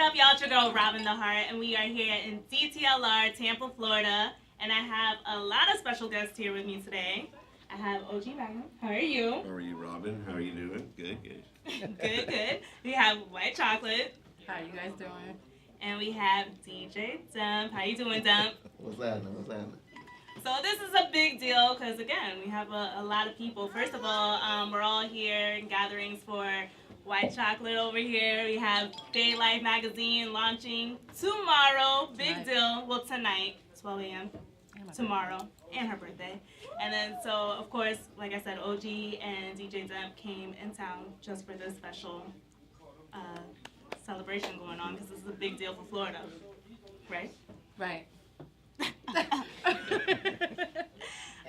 up, y'all? It's your girl Robin the Heart, and we are here in DTLR, Tampa, Florida. And I have a lot of special guests here with me today. I have OG Magnum. How are you? How are you, Robin? How are you doing? Good, good. Good, good. We have White Chocolate. How you guys doing? And we have DJ Demp. How you doing, Demp? What's happening? What's happening? So this is a big deal because, again, we have a lot of people. First of all, we're all here in gatherings for White Chocolate over here. We have Bay Life magazine launching tomorrow. Big deal. Well, tonight, 12 a.m. Tomorrow. And her birthday. And then, so, of course, like I said, OG and DJ Demp came in town just for this special celebration going on because this is a big deal for Florida. Right? Right.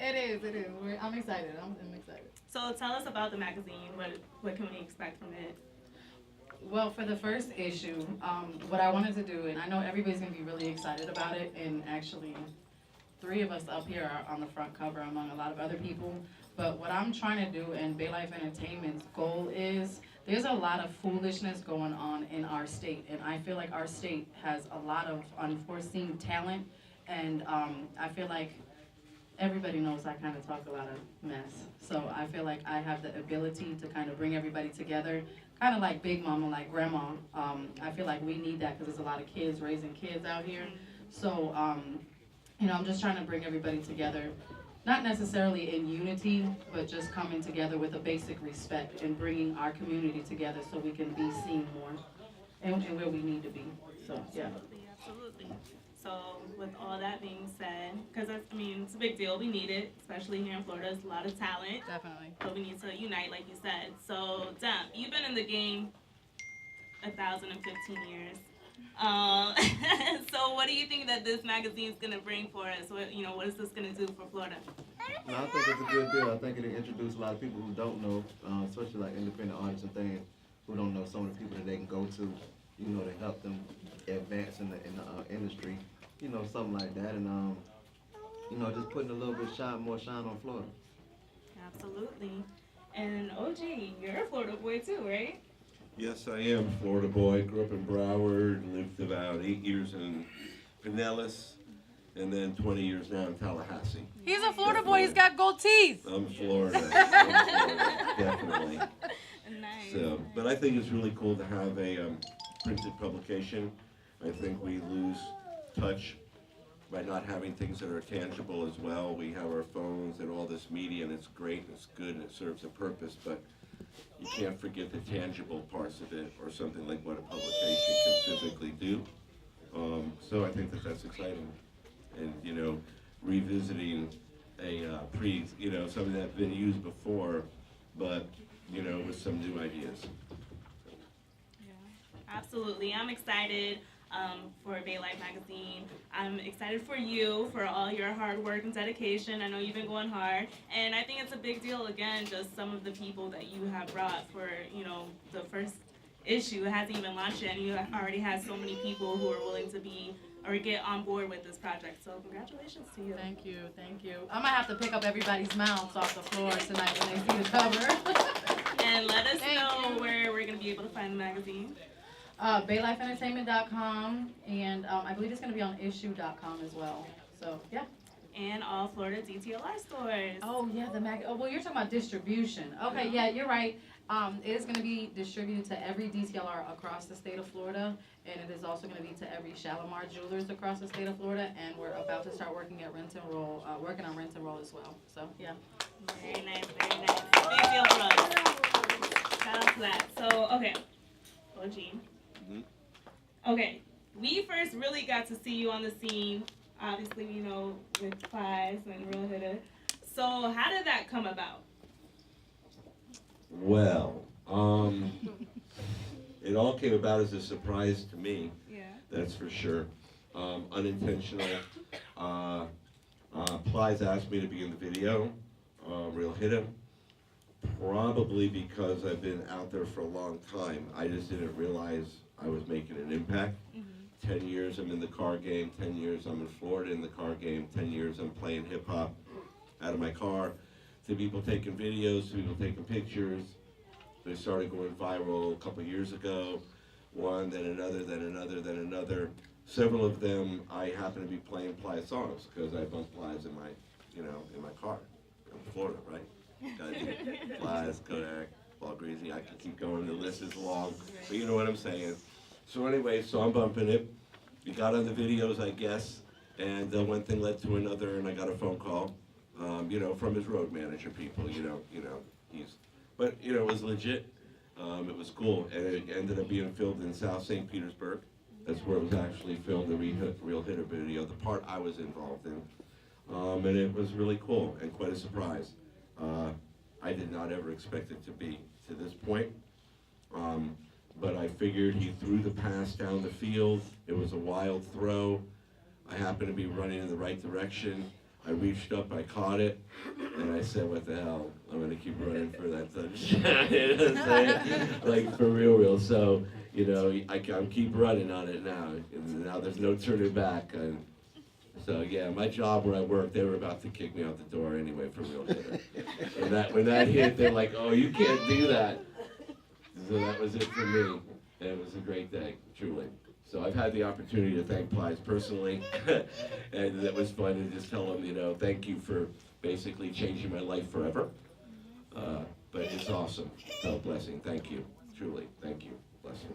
It is. I'm excited. I'm excited. So tell us about the magazine. What can we expect from it? Well, for the first issue, what I wanted to do, and I know everybody's going to be really excited about it, and actually 3 of us up here are on the front cover among a lot of other people, but what I'm trying to do and Bay Life Entertainment's goal is, there's a lot of foolishness going on in our state, and I feel like our state has a lot of unforeseen talent, and I feel like everybody knows I kind of talk a lot of mess. So I feel like I have the ability to kind of bring everybody together, kind of like Big Mama, like Grandma. I feel like we need that because there's a lot of kids raising kids out here. So, I'm just trying to bring everybody together, not necessarily in unity, but just coming together with a basic respect and bringing our community together so we can be seen more and where we need to be. So, yeah. Absolutely. So with all that being said, because it's a big deal. We need it, especially here in Florida. There's a lot of talent. Definitely. So we need to unite, like you said. So, Demp, you've been in the game 1,015 years. So what do you think that this magazine is going to bring for us? What is this going to do for Florida? No, I think it's a good deal. I think it'll introduce a lot of people who don't know, especially like independent artists and things, who don't know some of the people that they can go to, to help them advance in the industry, something like that, and just putting a little bit more shine on Florida. Absolutely. And OG, you're a Florida boy too, right? Yes, I am a Florida boy. Grew up in Broward, lived about 8 years in Pinellas, and then 20 years now in Tallahassee. He's a Florida boy. He's got gold teeth. I'm Florida, definitely. Nice. So, but I think it's really cool to have a printed publication. I think we lose touch by not having things that are tangible as well. We have our phones and all this media, and it's great, and it's good, and it serves a purpose, but you can't forget the tangible parts of it, or something like what a publication can physically do. So I think that that's exciting, and revisiting a something that's been used before, but with some new ideas. Yeah, absolutely. I'm excited for Bay Life magazine. I'm excited for you, for all your hard work and dedication. I know you've been going hard, and I think it's a big deal, again, just some of the people that you have brought for, the first issue. It hasn't even launched yet, and you already have so many people who are willing to be or get on board with this project. So congratulations to you. Thank you. I'm gonna have to pick up everybody's mouths off the floor tonight when they see the cover. And let us know where we're gonna be able to find the magazine. BayLifeEntertainment.com, and I believe it's going to be on issue.com as well. So, yeah. And all Florida DTLR stores. Oh, yeah, well, you're talking about distribution. Okay, yeah, you're right. It is going to be distributed to every DTLR across the state of Florida, and it is also going to be to every Shalimar Jewelers across the state of Florida, and we're about to start working on Rent and Roll as well. So, yeah. Very nice, very nice. Big deal for us. Shout out to that. So, okay. OG. Okay, we first really got to see you on the scene, obviously, with Plies and Real Hitter. So how did that come about? Well, it all came about as a surprise to me. Yeah. That's for sure. Unintentional. Plies asked me to be in the video, Real Hitter. Probably because I've been out there for a long time. I just didn't realize I was making an impact. 10 years I'm in the car game, 10 years I'm in Florida in the car game, 10 years I'm playing hip hop out of my car, to people taking videos, to people taking pictures. They started going viral a couple years ago. one, then another, then another, then another. Several of them, I happen to be playing Ply songs because I bump Plies in my, in my car. I'm in Florida, right? Gotta do Plies, Kodak, Ball Greasy. I can keep going. The list is long, but you know what I'm saying. So anyway, so I'm bumping it. We got on the videos, I guess, and one thing led to another, and I got a phone call, from his road manager people. But it was legit. It was cool, and it ended up being filmed in South St. Petersburg. That's where it was actually filmed, the Real Hitter video, the part I was involved in. And it was really cool and quite a surprise. I did not ever expect it to be to this point. But I figured he threw the pass down the field. It was a wild throw. I happened to be running in the right direction. I reached up, I caught it, and I said, what the hell? I'm going to keep running for that touchdown. You know what I'm saying? Like, for real. So, I keep running on it now. And now there's no turning back. And so, yeah, my job where I work, they were about to kick me out the door anyway for Real Hitter. When that hit, they're like, oh, you can't do that. So that was it for me. And it was a great day, truly. So I've had the opportunity to thank Plies personally, and it was fun to just tell him, thank you for basically changing my life forever. But it's awesome. So blessing. Thank you. Truly. Thank you. Blessing.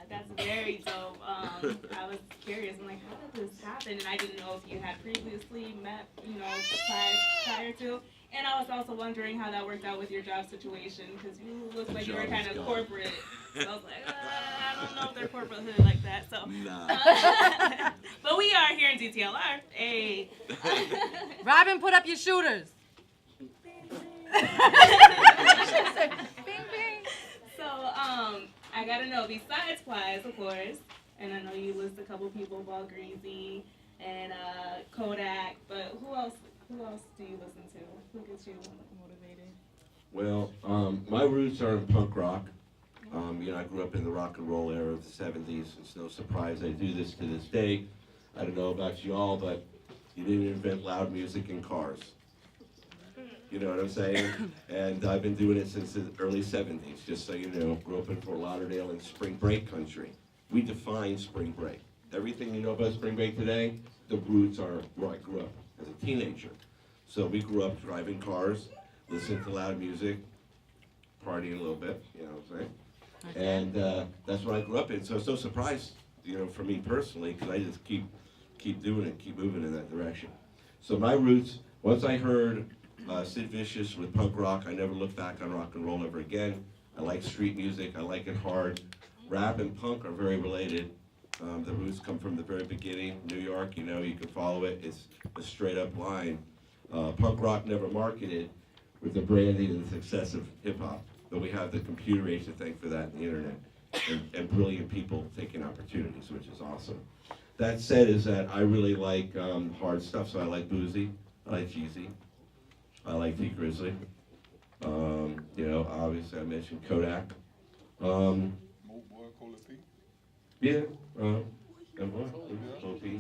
That's very dope. I was curious. I'm like, how did this happen? And I didn't know if you had previously met, prior to. And I was also wondering how that worked out with your job situation, because you look like you were kind of corporate. So I was like, I don't know if they're corporate hood like that. So, nah. But we are here in DTLR. Hey. Robin, put up your shooters. So, I gotta know, besides Plies, of course, and I know you list a couple people, Ball Greasy and Kodak, but who else do you listen to? Who gets you motivated? Well, my roots are in punk rock. I grew up in the rock and roll era of the 70s. It's no surprise I do this to this day. I don't know about you all, but you didn't invent loud music in cars. You know what I'm saying? And I've been doing it since the early 70s, just so you know. Grew up in Fort Lauderdale in spring break country. We define spring break. Everything you know about spring break today, the roots are where I grew up as a teenager. So we grew up driving cars, listening to loud music, partying a little bit, you know what I'm saying? Okay. And that's what I grew up in. So it's no surprise, for me personally, because I just keep doing it, keep moving in that direction. So my roots, once I heard Sid Vicious with punk rock, I never looked back on rock and roll ever again. I like street music, I like it hard. Rap and punk are very related. The roots come from the very beginning. New York, you can follow it. It's a straight up line. Punk rock never marketed with the branding and the success of hip hop. But we have the computer age to thank for that and the internet. And brilliant people taking opportunities, which is awesome. That said is that I really like hard stuff. So I like Boozy, I like Jeezy, I like T Grizzly. Obviously I mentioned Kodak. Yeah,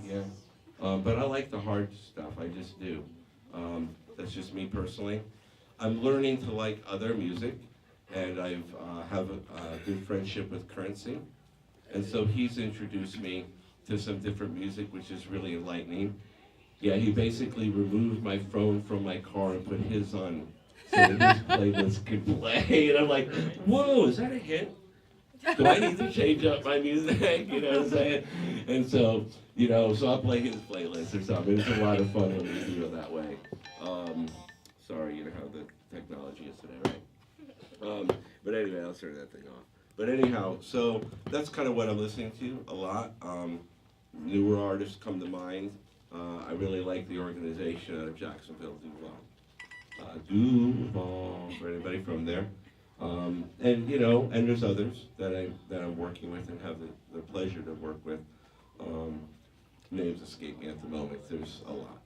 yeah. But I like the hard stuff, I just do. That's just me personally. I'm learning to like other music, and I have a good friendship with Currency. And so he's introduced me to some different music, which is really enlightening. Yeah, he basically removed my phone from my car and put his on so that his playlist could play. And I'm like, whoa, is that a hit? Do I need to change up my music? You know what I'm saying? And so, so I'll play his playlist or something. It's a lot of fun when we do it that way. Sorry, how the technology is today, right? But anyway, I'll turn that thing off. But anyhow, so that's kind of what I'm listening to a lot. Newer artists come to mind. I really like the organization out of Jacksonville, Duval, for anybody from there. And there's others that I'm working with and have the pleasure to work with. Names escape me at the moment. There's a lot.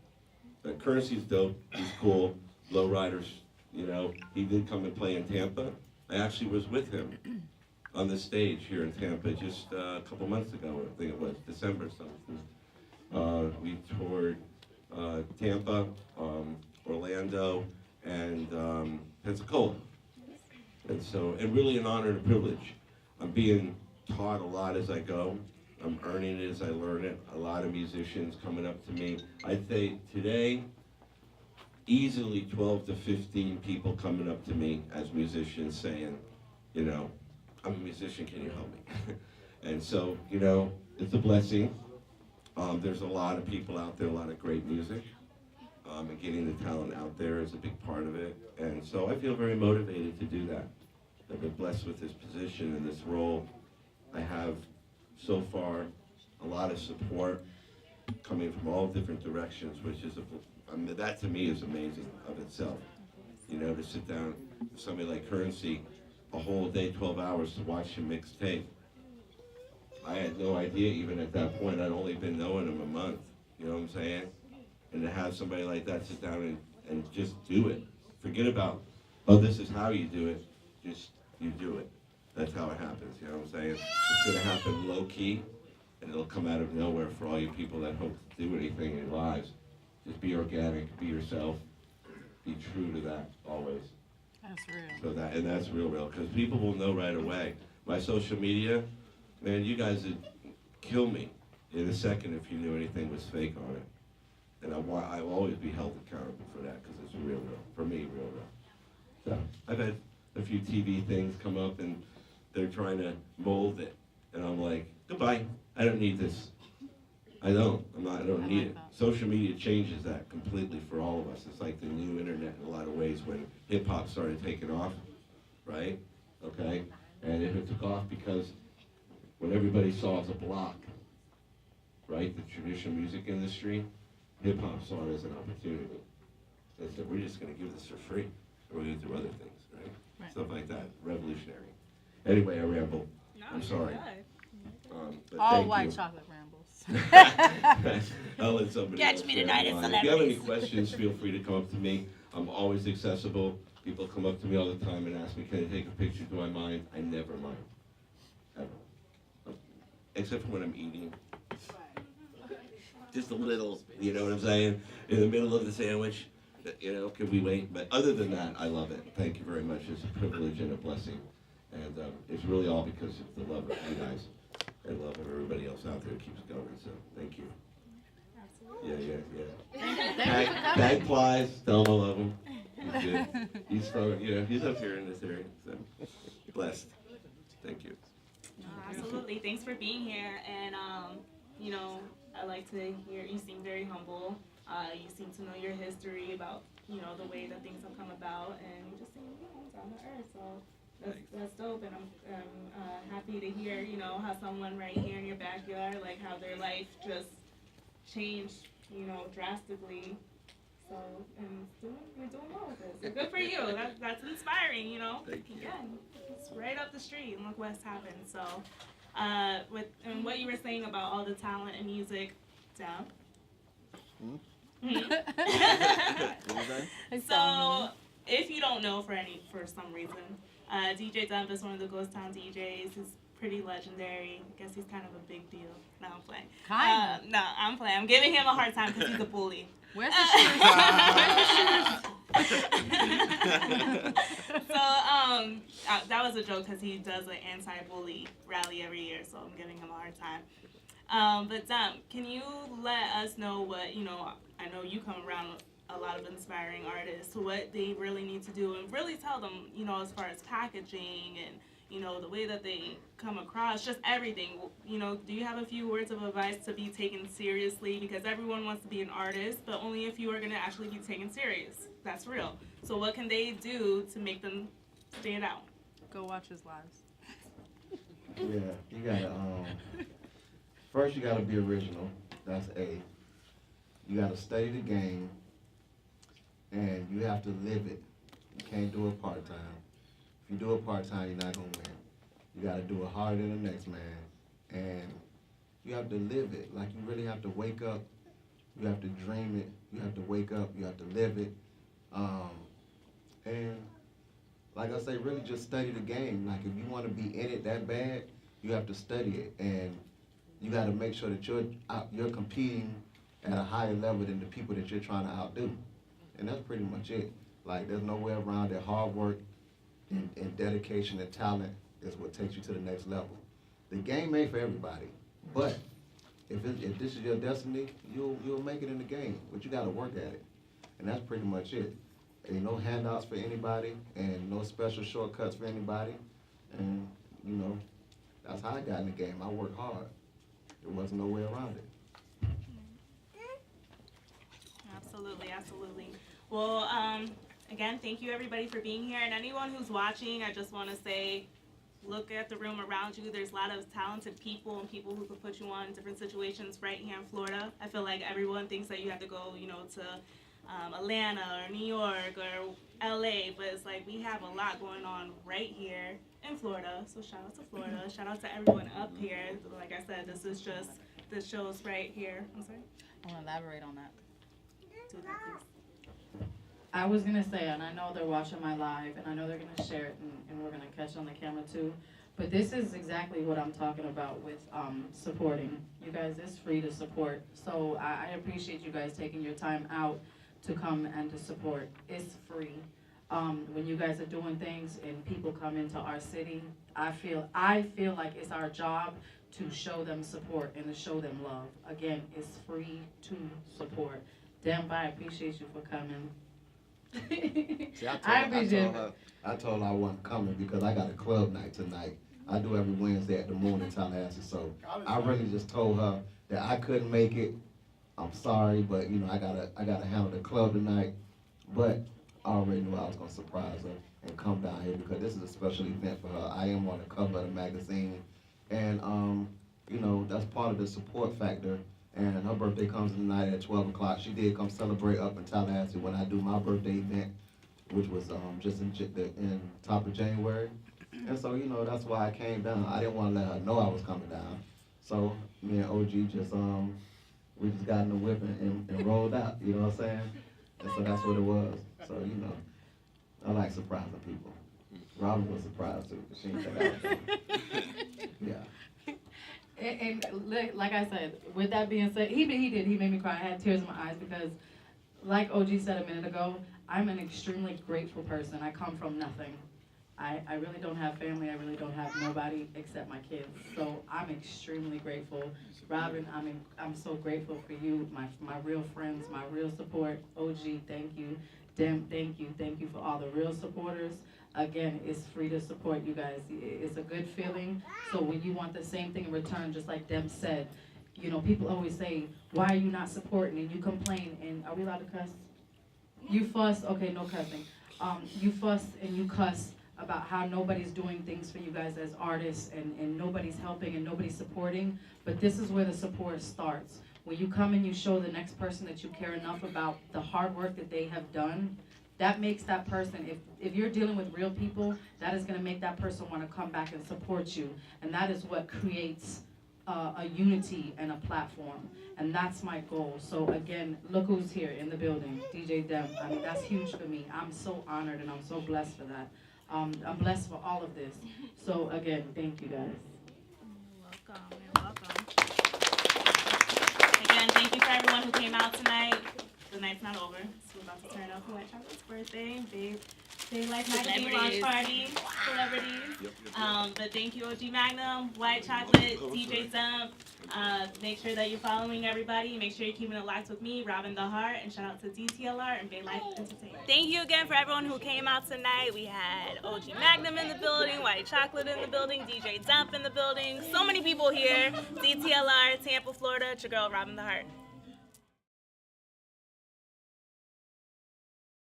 But Currency's dope. He's cool. Lowriders, he did come and play in Tampa. I actually was with him on the stage here in Tampa just a couple months ago. I think it was December something. We toured Tampa, Orlando, and Pensacola. And really an honor and a privilege. I'm being taught a lot as I go. I'm earning it as I learn it. A lot of musicians coming up to me. I'd say today, easily 12 to 15 people coming up to me as musicians saying, you know, I'm a musician, can you help me? And so, you know, it's a blessing. There's a lot of people out there, a lot of great music. And getting the talent out there is a big part of it. And so I feel very motivated to do that. I've been blessed with this position and this role. I have so far a lot of support coming from all different directions, which is, I mean, that to me is amazing of itself. You know, to sit down with somebody like Currency a whole day, 12 hours to watch him mix tape. I had no idea even at that point. I'd only been knowing him a month. You know what I'm saying? And to have somebody like that sit down and just do it. Forget about, oh, this is how you do it. Just, you do it. That's how it happens. You know what I'm saying? It's going to happen low key, and it'll come out of nowhere for all you people that hope to do anything in your lives. Just be organic, be yourself, be true to that always. That's real. So that's real, because people will know right away. My social media, man, you guys would kill me in a second if you knew anything was fake on it. And I will always be held accountable for that because it's real. For me, real. So I've had a few TV things come up and they're trying to mold it, and I'm like, goodbye. I don't need this. I don't need it. Social media changes that completely for all of us. It's like the new internet in a lot of ways when hip hop started taking off, right? Okay, and it took off because when everybody saw it as a block, right? The traditional music industry, hip hop saw it as an opportunity. They said, we're just going to give this for free. And we're going to do other things, right? Stuff like that. Revolutionary. Anyway, I ramble. No, I'm sorry. But All thank white you. chocolate rambles. I'll let somebody Catch else me ramble tonight at on. If you have any Celebrities. questions, feel free to come up to me. I'm always accessible. People come up to me all the time and ask me, can I take a picture? Do I mind? I never mind. Ever. Except for when I'm eating. Just a little, you know what I'm saying? In the middle of the sandwich, you know, can we wait? But other than that, I love it. Thank you very much. It's a privilege and a blessing. And it's really all because of the love of you guys and love of everybody else out there that keeps going. So thank you. Yeah. Tag Plies, tell him I love him. He's good. He's from, you know, he's up here in this area. So blessed. Thank you. Absolutely. Thanks for being here. And, you know, I like to hear you seem very humble. You seem to know your history about, you know, the way that things have come about. And you just seem, you know, down to earth. So that's dope. And I'm happy to hear, you know, how someone right here in your backyard, like how their life just changed, you know, drastically. So, and you're doing well with this. So good for you. That's inspiring, you know. Thank you. Again, it's right up the street, and look what's happened. So, and what you were saying about all the talent in music, Demp. So, if you don't know for some reason, DJ Demp is one of the Ghost Town DJs. He's pretty legendary. I guess he's kind of a big deal. No, I'm playing. No, I'm playing. I'm giving him a hard time because he's a bully. Where's the shoes? So, that was a joke because he does an anti-bully rally every year, so I'm giving him a hard time. But Demp, can you let us know what, you know, I know you come around a lot of inspiring artists, what they really need to do and really tell them, you know, as far as packaging and, you know, the way that they come across, just everything. You know, do you have a few words of advice to be taken seriously? Because everyone wants to be an artist, but only if you are going to actually be taken serious. That's real. So what can they do to make them stand out? Go watch his lives. Yeah, you gotta, first you gotta be original. That's A. You gotta study the game, and you have to live it. You can't do it part-time. If you do it part-time, you're not gonna win. You gotta do it harder than the next man, and you have to live it. Like, you really have to wake up. You have to dream it. You have to wake up. You have to live it. And like I say, really just study the game. Like, if you want to be in it that bad, you have to study it, and you got to make sure that you're competing at a higher level than the people that you're trying to outdo. And that's pretty much it. Like, there's no way around it. Hard work and dedication and talent is what takes you to the next level. The game ain't for everybody, but if this is your destiny, you'll make it in the game, but you got to work at it, and that's pretty much it. Ain't no handouts for anybody, and no special shortcuts for anybody, and you know, that's how I got in the game. I worked hard. There wasn't no way around it. Absolutely, absolutely. Well, again, thank you everybody for being here, and anyone who's watching, I just want to say, look at the room around you. There's a lot of talented people and people who can put you on different situations right here in Florida. I feel like everyone thinks that you have to go, to Atlanta or New York or LA, but it's like we have a lot going on right here in Florida. So shout out to Florida. Shout out to everyone up here. Like I said, this show's right here. I'm sorry? I want to elaborate on that. Do that, please. I was going to say, and I know they're watching my live, and I know they're going to share it, and we're going to catch on the camera too, but this is exactly what I'm talking about with supporting. You guys, it's free to support. So I appreciate you guys taking your time out to come and to support. It's free. When you guys are doing things and people come into our city, I feel like it's our job to show them support and to show them love. Again, it's free to support. Demp, I appreciate you for coming. See, I told her I wasn't coming because I got a club night tonight. I do every Wednesday at the Moon in Tallahassee, so I really just told her that I couldn't make it. I'm sorry, but I gotta handle the club tonight. But I already knew I was gonna surprise her and come down here because this is a special event for her. I am on the cover of the magazine, and that's part of the support factor. And her birthday comes tonight at 12 o'clock. She did come celebrate up in Tallahassee when I do my birthday event, which was just in top of January. And so, that's why I came down. I didn't want to let her know I was coming down. So me and OG we just got in the whip and rolled out, you know what I'm saying? And so that's what it was. So, I like surprising people. Robin was surprised too, because she didn't think I was coming. Yeah. And like I said, with that being said, he made me cry. I had tears in my eyes because, like OG said a minute ago, I'm an extremely grateful person. I come from nothing. I really don't have family. I really don't have nobody except my kids. So I'm extremely grateful. Robin, I'm so grateful for you, my real friends, my real support. OG, thank you. Demp, thank you. Thank you for all the real supporters. Again, it's free to support you guys. It's a good feeling. So when you want the same thing in return, just like Demp said, people always say, why are you not supporting? And you complain. And are we allowed to cuss? You fuss. Okay, no cussing. You fuss and you cuss about how nobody's doing things for you guys as artists and nobody's helping and nobody's supporting. But this is where the support starts. When you come and you show the next person that you care enough about the hard work that they have done, that makes that person, if you're dealing with real people, that is going to make that person want to come back and support you. And that is what creates a unity and a platform. And that's my goal. So again, look who's here in the building, DJ Demp. That's huge for me. I'm so honored and I'm so blessed for that. I'm blessed for all of this. So again, thank you guys. You're welcome. Again, thank you for everyone who came out tonight. The night's not over. So we're about to turn up for White Chocolate's birthday. Big Life Magazine launch party. Celebrities. But thank you, OG Magnum, White Chocolate, DJ Demp. Make sure that you're following everybody. Make sure you're keeping it locked with me, Robin the Heart, and shout out to DTLR and Big Life Entertainment. Thank you again for everyone who came out tonight. We had OG Magnum in the building, White Chocolate in the building, DJ Demp in the building. So many people here. DTLR, Tampa, Florida. It's your girl, Robin the Heart.